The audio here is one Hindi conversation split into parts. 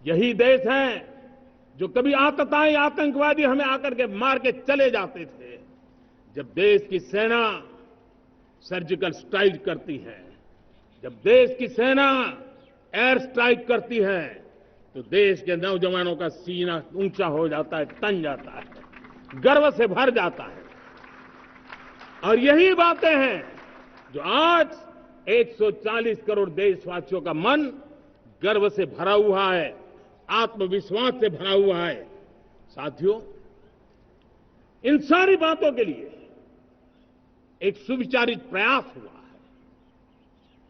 यही देश है जो कभी आतताई आतंकवादी हमें आकर के मार के चले जाते थे। जब देश की सेना सर्जिकल स्ट्राइक करती है, जब देश की सेना एयर स्ट्राइक करती है, तो देश के नौजवानों का सीना ऊंचा हो जाता है, तन जाता है, गर्व से भर जाता है। और यही बातें हैं जो आज 140 करोड़ देशवासियों का मन गर्व से भरा हुआ है, आत्मविश्वास से भरा हुआ है। साथियों, इन सारी बातों के लिए एक सुविचारित प्रयास हुआ है।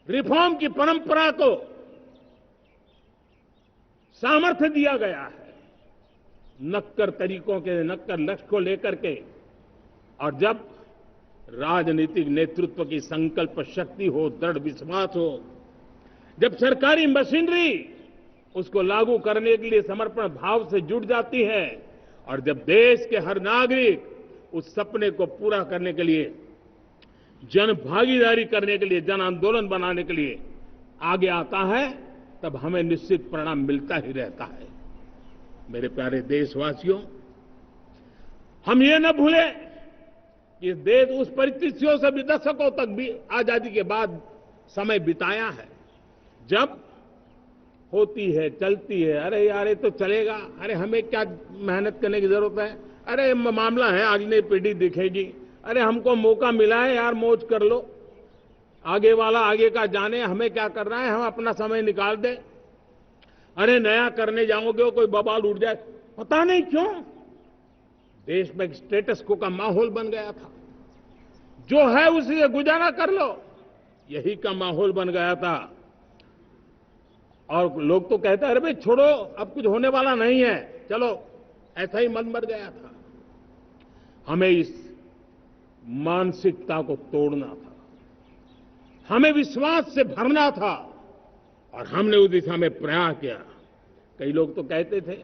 रिफॉर्म की परंपरा को सामर्थ्य दिया गया है, नक्कर तरीकों के, नक्कर लक्ष्य को लेकर के। और जब राजनीतिक नेतृत्व की संकल्प शक्ति हो, दृढ़ विश्वास हो, जब सरकारी मशीनरी उसको लागू करने के लिए समर्पण भाव से जुट जाती है, और जब देश के हर नागरिक उस सपने को पूरा करने के लिए, जन भागीदारी करने के लिए, जन आंदोलन बनाने के लिए आगे आता है, तब हमें निश्चित परिणाम मिलता ही रहता है। मेरे प्यारे देशवासियों, हम ये न भूलें कि देश उस परिस्थितियों से भी दशकों तक भी आजादी के बाद समय बिताया है, जब होती है, चलती है, अरे यार ये तो चलेगा, अरे हमें क्या मेहनत करने की जरूरत है, अरे मामला है अगली पीढ़ी दिखेगी, अरे हमको मौका मिला है यार, मौज कर लो, आगे वाला आगे का जाने, हमें क्या कर रहा है, हम अपना समय निकाल दें। अरे नया करने जाओगे कोई बवाल उठ जाए, पता नहीं क्यों देश में स्टेटस को का माहौल बन गया था। जो है उसी से गुजारा कर लो, यही का माहौल बन गया था। और लोग तो कहते हैं अरे भाई छोड़ो, अब कुछ होने वाला नहीं है, चलो, ऐसा ही मन बन गया था। हमें इस मानसिकता को तोड़ना था, हमें विश्वास से भरना था, और हमने उस दिशा में प्रयास किया। कई लोग तो कहते थे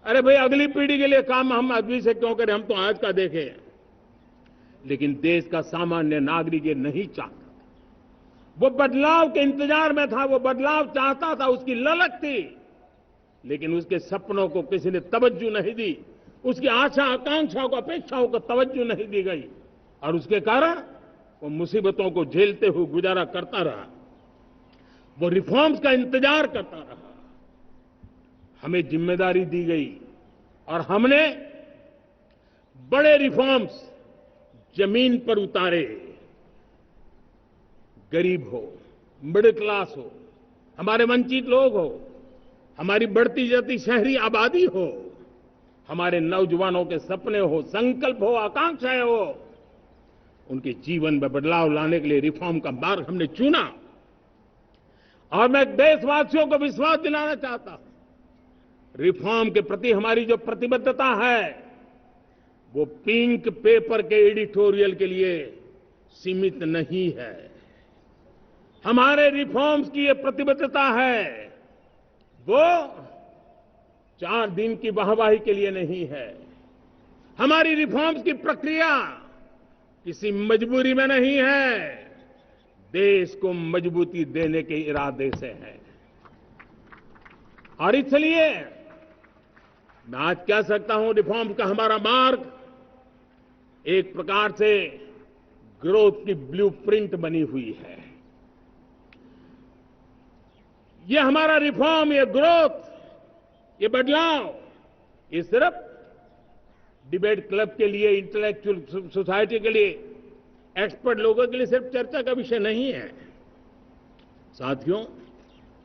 अरे भाई अगली पीढ़ी के लिए काम हम अभी से क्यों करें, हम तो आज का देखें। लेकिन देश का सामान्य नागरिक ये नहीं चाहता, वो बदलाव के इंतजार में था, वो बदलाव चाहता था, उसकी ललक थी, लेकिन उसके सपनों को किसी ने तवज्जो नहीं दी, उसकी आशा आकांक्षाओं को, अपेक्षाओं को तवज्जो नहीं दी गई, और उसके कारण वो मुसीबतों को झेलते हुए गुजारा करता रहा, वो रिफॉर्म्स का इंतजार करता रहा। हमें जिम्मेदारी दी गई और हमने बड़े रिफॉर्म्स जमीन पर उतारे। गरीब हो, मिडिल क्लास हो, हमारे वंचित लोग हो, हमारी बढ़ती जाती शहरी आबादी हो, हमारे नौजवानों के सपने हो, संकल्प हो, आकांक्षाएं हो, उनके जीवन में बदलाव लाने के लिए रिफॉर्म का मार्ग हमने चुना। और मैं देशवासियों को विश्वास दिलाना चाहता हूं, रिफॉर्म के प्रति हमारी जो प्रतिबद्धता है वो पिंक पेपर के एडिटोरियल के लिए सीमित नहीं है। हमारे रिफॉर्म्स की ये प्रतिबद्धता है, वो 4 दिन की वाहवाही के लिए नहीं है। हमारी रिफॉर्म्स की प्रक्रिया किसी मजबूरी में नहीं है, देश को मजबूती देने के इरादे से है। और इसलिए मैं आज कह सकता हूं, रिफॉर्म का हमारा मार्ग एक प्रकार से ग्रोथ की ब्लूप्रिंट बनी हुई है। ये हमारा रिफॉर्म, ये ग्रोथ, ये बदलाव, ये सिर्फ डिबेट क्लब के लिए, इंटेलेक्चुअल सोसाइटी के लिए, एक्सपर्ट लोगों के लिए सिर्फ चर्चा का विषय नहीं है। साथियों,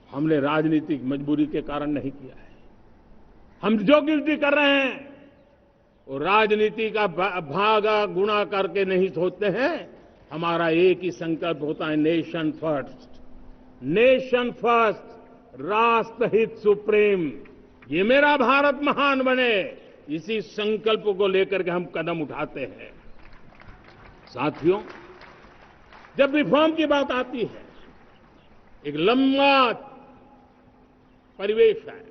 हमने राजनीतिक मजबूरी के कारण नहीं किया है। हम जो कुछ भी कर रहे हैं वो राजनीति का भागा गुणा करके नहीं सोचते हैं। हमारा एक ही संकल्प होता है, नेशन फर्स्ट, नेशन फर्स्ट, राष्ट्रहित सुप्रीम, ये मेरा भारत महान बने, इसी संकल्प को लेकर के हम कदम उठाते हैं। साथियों, जब रिफॉर्म की बात आती है, एक लंबा परिवेश है।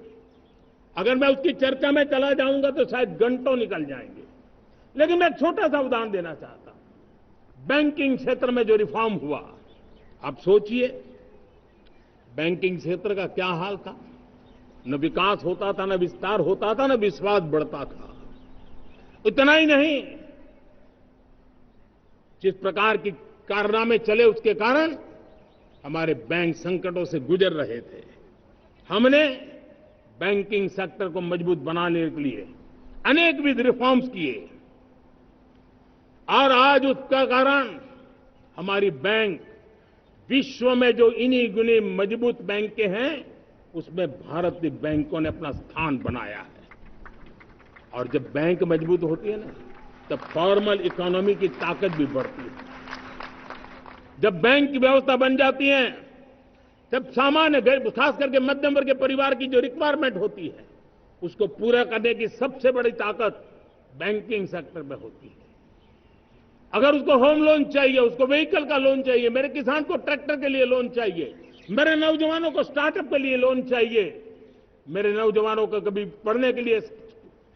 अगर मैं उसकी चर्चा में चला जाऊंगा तो शायद घंटों निकल जाएंगे, लेकिन मैं एक छोटा सा उदाहरण देना चाहता हूं। बैंकिंग क्षेत्र में जो रिफॉर्म हुआ, आप सोचिए बैंकिंग क्षेत्र का क्या हाल था। न विकास होता था, न विस्तार होता था, न विश्वास बढ़ता था। इतना ही नहीं, जिस प्रकार की कारनामे चले उसके कारण हमारे बैंक संकटों से गुजर रहे थे। हमने बैंकिंग सेक्टर को मजबूत बनाने के लिए अनेकविध रिफॉर्म्स किए और आज उसका कारण हमारी बैंक विश्व में जो इन्हीं गुनी मजबूत बैंकें हैं उसमें भारतीय बैंकों ने अपना स्थान बनाया है। और जब बैंक मजबूत होती है ना, तब फॉर्मल इकोनॉमी की ताकत भी बढ़ती है। जब बैंक की व्यवस्था बन जाती है तब सामान्य खास करके मध्यम वर्ग के परिवार की जो रिक्वायरमेंट होती है उसको पूरा करने की सबसे बड़ी ताकत बैंकिंग सेक्टर में होती है। अगर उसको होम लोन चाहिए, उसको व्हीकल का लोन चाहिए, मेरे किसान को ट्रैक्टर के लिए लोन चाहिए, मेरे नौजवानों को स्टार्टअप के लिए लोन चाहिए, मेरे नौजवानों को कभी पढ़ने के लिए,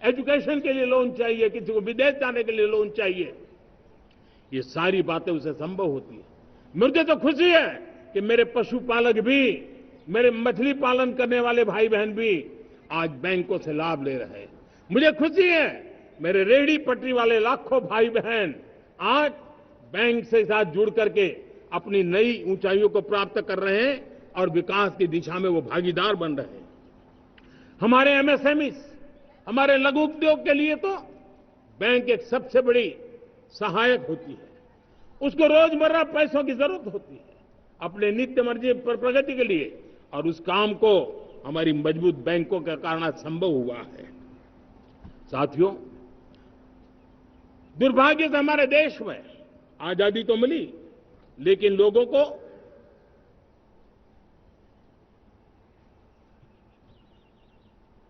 एजुकेशन के लिए लोन चाहिए, किसी को विदेश जाने के लिए लोन चाहिए, ये सारी बातें उसे संभव होती है। मुझे तो खुशी है कि मेरे पशुपालक भी, मेरे मछली पालन करने वाले भाई बहन भी आज बैंकों से लाभ ले रहे हैं। मुझे खुशी है मेरे रेहड़ी पटरी वाले लाखों भाई बहन आज बैंक से साथ जुड़ करके अपनी नई ऊंचाइयों को प्राप्त कर रहे हैं और विकास की दिशा में वो भागीदार बन रहे हैं। हमारे एमएसएमई, हमारे लघु उद्योग के लिए तो बैंक एक सबसे बड़ी सहायक होती है। उसको रोजमर्रा पैसों की जरूरत होती है अपने नित्य मर्जी पर प्रगति के लिए, और उस काम को हमारी मजबूत बैंकों के कारण संभव हुआ है। साथियों, दुर्भाग्य से हमारे देश में आजादी तो मिली, लेकिन लोगों को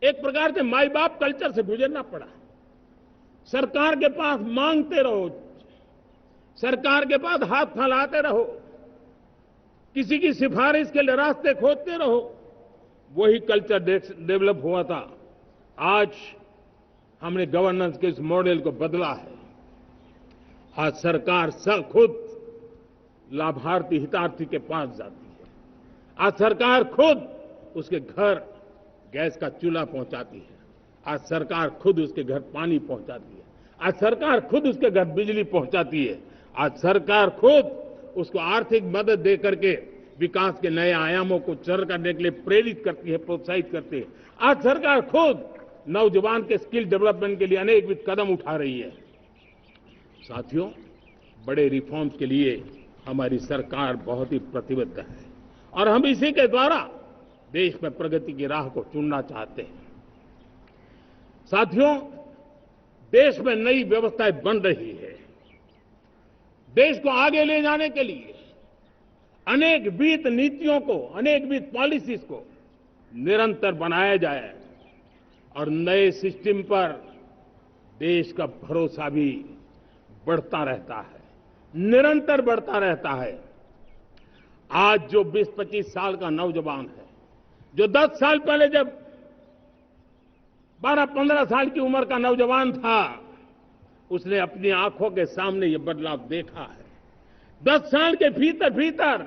एक प्रकार से माई बाप कल्चर से गुजरना पड़ा। सरकार के पास मांगते रहो, सरकार के पास हाथ फैलाते रहो, किसी की सिफारिश के लिए रास्ते खोजते रहो, वही कल्चर डेवलप हुआ था। आज हमने गवर्नेंस के इस मॉडल को बदला है। आज सरकार खुद लाभार्थी हितार्थी के पास जाती है। आज सरकार खुद उसके घर गैस का चूल्हा पहुंचाती है। आज सरकार खुद उसके घर पानी पहुंचाती है। आज सरकार खुद उसके घर बिजली पहुंचाती है। आज सरकार खुद उसको आर्थिक मदद दे करके विकास के नए आयामों को सर करने के लिए प्रेरित करती है, प्रोत्साहित करती है। आज सरकार खुद नौजवान के स्किल डेवलपमेंट के लिए अनेक कदम उठा रही है। साथियों, बड़े रिफॉर्म्स के लिए हमारी सरकार बहुत ही प्रतिबद्ध है और हम इसी के द्वारा देश में प्रगति की राह को चुनना चाहते हैं। साथियों, देश में नई व्यवस्थाएं बन रही है। देश को आगे ले जाने के लिए अनेक वित्त नीतियों को, अनेक वित्त पॉलिसीज को निरंतर बनाया जाए और नए सिस्टम पर देश का भरोसा भी बढ़ता रहता है, निरंतर बढ़ता रहता है। आज जो 20-25 साल का नौजवान है, जो 10 साल पहले जब 12-15 साल की उम्र का नौजवान था, उसने अपनी आंखों के सामने ये बदलाव देखा है। 10 साल के भीतर भीतर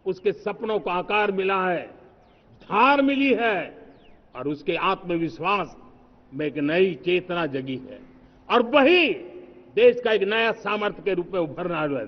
उसके सपनों को आकार मिला है, धार मिली है और उसके आत्मविश्वास में एक नई चेतना जगी है और वही देश का एक नया सामर्थ्य के रूप में उभरना है।